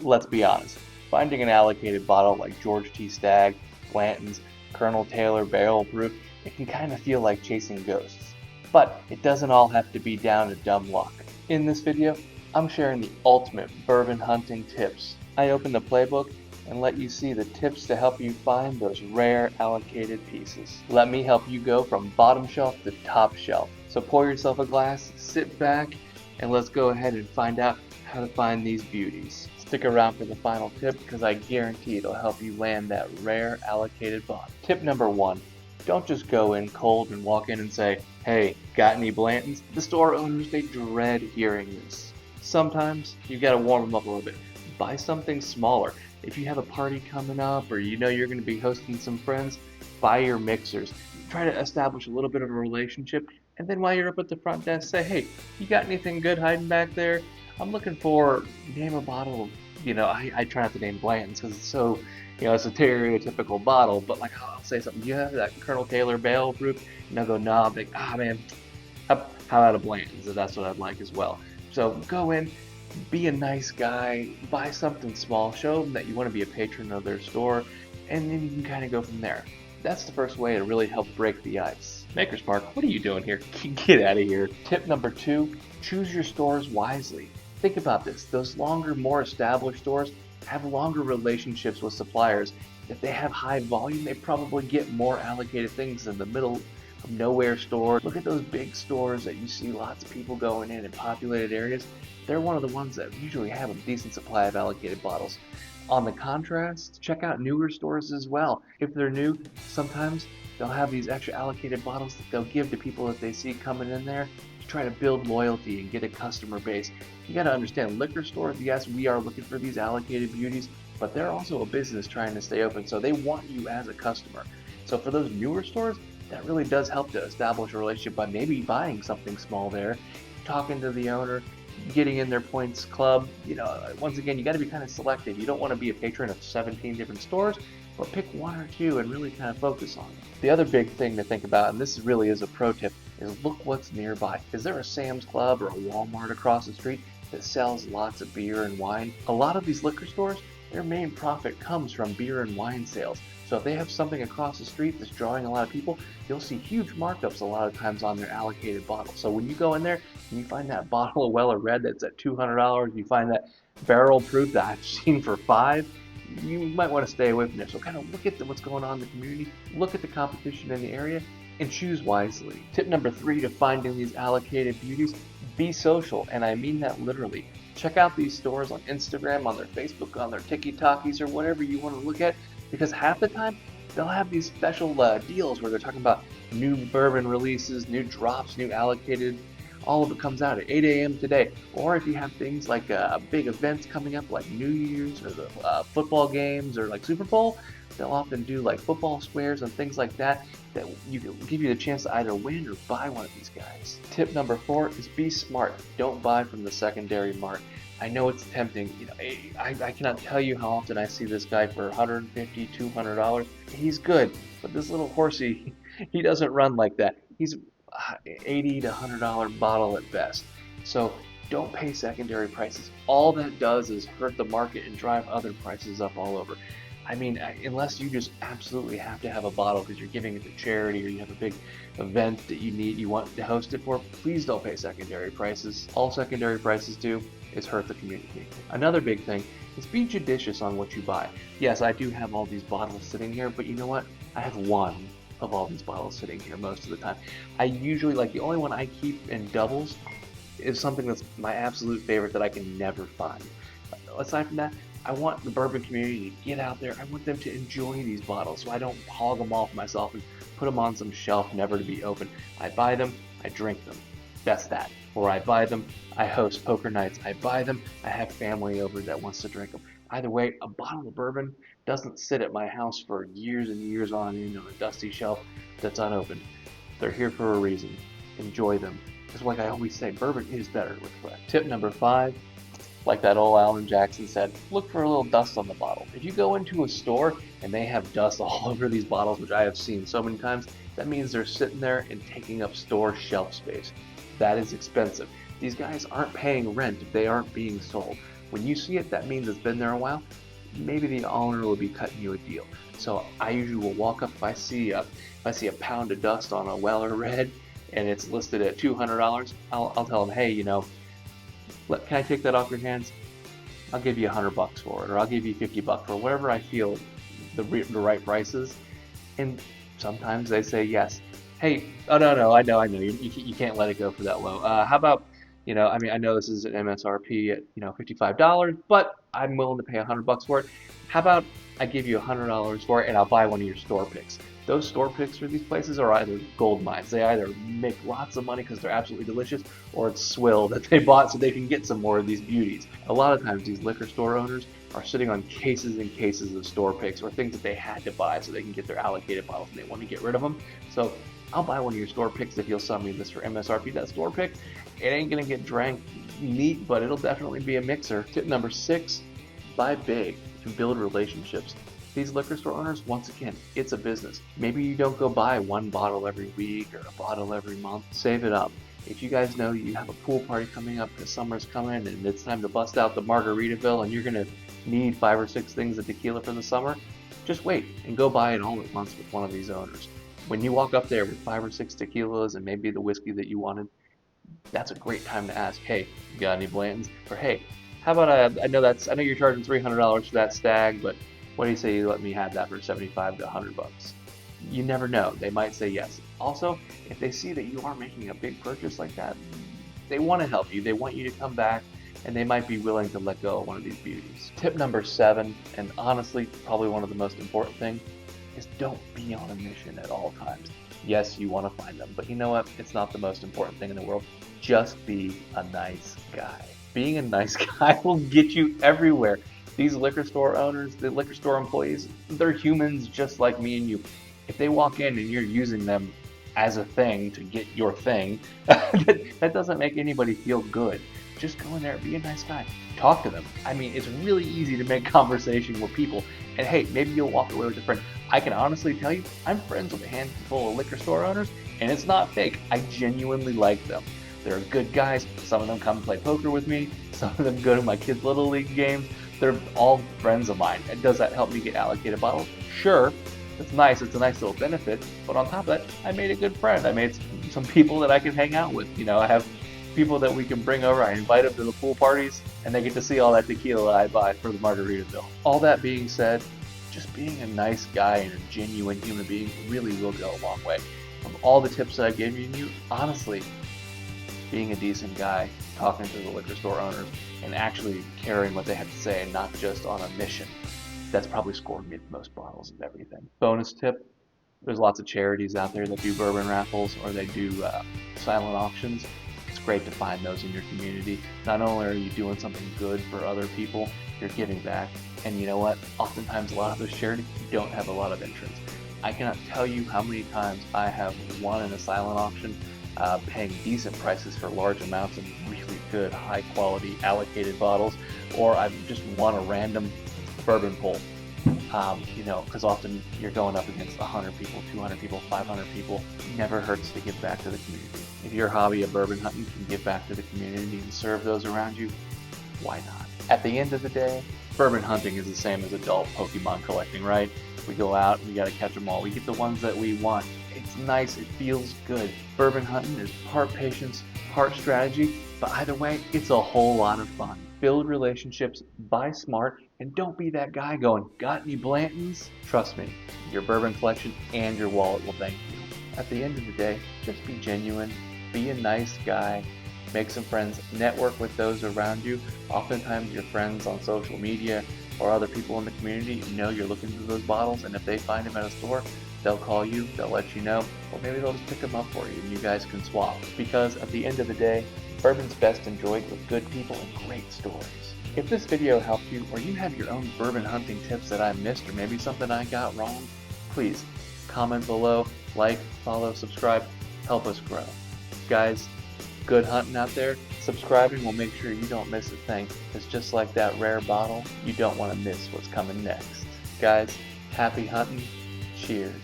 Let's be honest, finding an allocated bottle like George T. Stagg, Blanton's, Colonel Taylor Barrel Proof, it can kind of feel like chasing ghosts. But it doesn't all have to be down to dumb luck. In this video, I'm sharing the ultimate bourbon hunting tips. I open the playbook and let you see the tips to help you find those rare allocated pieces. Let me help you go from bottom shelf to top shelf. So pour yourself a glass, sit back, and let's go ahead and find out how to find these beauties. Stick around for the final tip because I guarantee it'll help you land that rare allocated bottle. Tip number 1. Don't just go in cold and walk in and say, "Hey, got any Blantons?" The store owners, they dread hearing this. Sometimes you gotta warm them up a little bit. Buy something smaller. If you have a party coming up or you know you're going to be hosting some friends, buy your mixers. Try to establish a little bit of a relationship, and then while you're up at the front desk, say, "Hey, you got anything good hiding back there? I'm looking for," name a bottle of, I try not to name Blanton's because it's so, it's a stereotypical bottle, but like I'll say something, "You have that Colonel Taylor Barrel Proof?" And they'll go, "No." I'm like, "Ah, man, how about a Blanton's?" And that's what I'd like as well. So go in, be a nice guy, buy something small, show them that you want to be a patron of their store, and then you can kind of go from there. That's the first way to really help break the ice. Maker's Mark, what are you doing here? Get out of here. Tip number 2, choose your stores wisely. Think about this. Those longer, more established stores have longer relationships with suppliers. If they have high volume, they probably get more allocated things than the middle of nowhere store. Look at those big stores that you see lots of people going in populated areas. They're one of the ones that usually have a decent supply of allocated bottles. On the contrast, check out newer stores as well. If they're new, sometimes they'll have these extra allocated bottles that they'll give to people that they see coming in there to try to build loyalty and get a customer base. You got to understand, liquor stores, yes, we are looking for these allocated beauties, but they're also a business trying to stay open, so they want you as a customer. So for those newer stores, that really does help to establish a relationship by maybe buying something small there, talking to the owner, getting in their points club. Once again, you got to be kind of selective. You don't want to be a patron of 17 different stores, but pick one or two and really kind of focus on it. The other big thing to think about, and this really is a pro tip, is look what's nearby. Is there a Sam's Club or a Walmart across the street that sells lots of beer and wine? A lot of these liquor stores, their main profit comes from beer and wine sales. So if they have something across the street that's drawing a lot of people, you'll see huge markups a lot of times on their allocated bottles. So when you go in there and you find that bottle of Weller Red that's at $200, you find that barrel proof that I've seen for $5, you might want to stay away from there. So kind of look at what's going on in the community, look at the competition in the area, and choose wisely. Tip number 3 to finding these allocated beauties, be social, and I mean that literally. Check out these stores on Instagram, on their Facebook, on their TikToks, or whatever you want to look at, because half the time they'll have these special deals where they're talking about new bourbon releases, new drops, new allocated. All of it comes out at 8 a.m. today. Or if you have things like big events coming up like New Year's or the football games or like Super Bowl, they'll often do like football squares and things like that that give you the chance to either win or buy one of these guys. Tip number 4 is be smart. Don't buy from the secondary market. I know it's tempting. I cannot tell you how often I see this guy for $150, $200. He's good, but this little horsey, he doesn't run like that. He's $80 to $100 bottle at best. So don't pay secondary prices. All that does is hurt the market and drive other prices up all over. I mean, unless you just absolutely have to have a bottle because you're giving it to charity or you have a big event that you want to host it for, please don't pay secondary prices. All secondary prices do is hurt the community. Another big thing is be judicious on what you buy. Yes, I do have all these bottles sitting here, but you know what? I have one of all these bottles sitting here most of the time. I usually, the only one I keep in doubles is something that's my absolute favorite that I can never find. Aside from that, I want the bourbon community to get out there. I want them to enjoy these bottles, so I don't hog them all for myself and put them on some shelf never to be opened. I buy them, I drink them. That's that. Or I buy them, I host poker nights. I buy them, I have family over that wants to drink them. Either way, a bottle of bourbon doesn't sit at my house for years and years on a dusty shelf that's unopened. They're here for a reason. Enjoy them. Because like I always say, bourbon is better with flesh. Tip number 5, like that old Alan Jackson said, look for a little dust on the bottle. If you go into a store and they have dust all over these bottles, which I have seen so many times, that means they're sitting there and taking up store shelf space. That is expensive. These guys aren't paying rent if they aren't being sold. When you see it, that means it's been there a while. Maybe the owner will be cutting you a deal. So I usually will walk up if I see a pound of dust on a Weller Red and it's listed at $200. I'll tell them, hey, can I take that off your hands? I'll give you $100 for it, or I'll give you $50 for whatever I feel the right price is. And sometimes they say yes. Hey, oh no, I know, you can't let it go for that low. How about, I know this is an MSRP at $55, but I'm willing to pay $100 for it. How about I give you $100 for it, and I'll buy one of your store picks. Those store picks for these places are either gold mines. They either make lots of money because they're absolutely delicious, or it's swill that they bought so they can get some more of these beauties. A lot of times these liquor store owners are sitting on cases and cases of store picks or things that they had to buy so they can get their allocated bottles and they want to get rid of them. So I'll buy one of your store picks if you'll sell me this for MSRP. That store pick, it ain't gonna get drank neat, but it'll definitely be a mixer. Tip number 6, buy big and build relationships. These liquor store owners, once again, it's a business. Maybe you don't go buy one bottle every week or a bottle every month. Save it up. If you guys know you have a pool party coming up because summer's coming and it's time to bust out the Margaritaville and you're gonna need 5 or 6 things of tequila for the summer, just wait and go buy it all at once with one of these owners. When you walk up there with 5 or 6 tequilas and maybe the whiskey that you wanted, that's a great time to ask, hey, you got any Blantons? Or hey, how about I know you're charging $300 for that Stagg, but what do you say you let me have that for $75 to $100? You never know. They might say yes. Also, if they see that you are making a big purchase like that, they want to help you. They want you to come back, and they might be willing to let go of one of these beauties. Tip number 7, and honestly, probably one of the most important things, is don't be on a mission at all times. Yes, you want to find them, but you know what? It's not the most important thing in the world. Just be a nice guy. Being a nice guy will get you everywhere. These liquor store owners, the liquor store employees, they're humans just like me and you. If they walk in and you're using them as a thing to get your thing, that doesn't make anybody feel good. Just go in there, be a nice guy, talk to them. I mean, it's really easy to make conversation with people. And hey, maybe you'll walk away with a friend. I can honestly tell you, I'm friends with a handful of liquor store owners, and it's not fake. I genuinely like them. They're good guys. Some of them come play poker with me. Some of them go to my kids' Little League games. They're all friends of mine. And does that help me get allocated bottles? Sure. It's nice. It's a nice little benefit. But on top of that, I made a good friend. I made some people that I can hang out with. I have people that we can bring over. I invite them to the pool parties, and they get to see all that tequila I buy for the Margaritaville. All that being said, just being a nice guy and a genuine human being really will go a long way. From all the tips that I've given you, honestly, being a decent guy, talking to the liquor store owners, and actually caring what they have to say and not just on a mission, that's probably scored me the most bottles of everything. Bonus tip, there's lots of charities out there that do bourbon raffles or they do silent auctions. It's great to find those in your community. Not only are you doing something good for other people, you're giving back. And you know what? Oftentimes a lot of those charities don't have a lot of entrants. I cannot tell you how many times I have won in a silent auction, paying decent prices for large amounts of really good, high quality allocated bottles, or I've just won a random bourbon pull. Because often you're going up against 100 people, 200 people, 500 people. It never hurts to give back to the community. If your hobby of bourbon hunting can give back to the community and serve those around you, why not? At the end of the day, bourbon hunting is the same as adult Pokemon collecting, right? We go out and we gotta catch them all. We get the ones that we want. It's nice, it feels good. Bourbon hunting is part patience, part strategy, but either way, it's a whole lot of fun. Build relationships, buy smart, and don't be that guy going, got any Blantons? Trust me, your bourbon collection and your wallet will thank you. At the end of the day, just be genuine, be a nice guy, make some friends, network with those around you. Oftentimes your friends on social media or other people in the community know you're looking for those bottles, and if they find them at a store, they'll call you, they'll let you know, or maybe they'll just pick them up for you and you guys can swap. Because at the end of the day, bourbon's best enjoyed with good people and great stories. If this video helped you, or you have your own bourbon hunting tips that I missed, or maybe something I got wrong, please comment below, like, follow, subscribe, help us grow. Guys, good hunting out there. Subscribing will make sure you don't miss a thing. It's just like that rare bottle, you don't want to miss what's coming next. Guys, happy hunting. Cheers.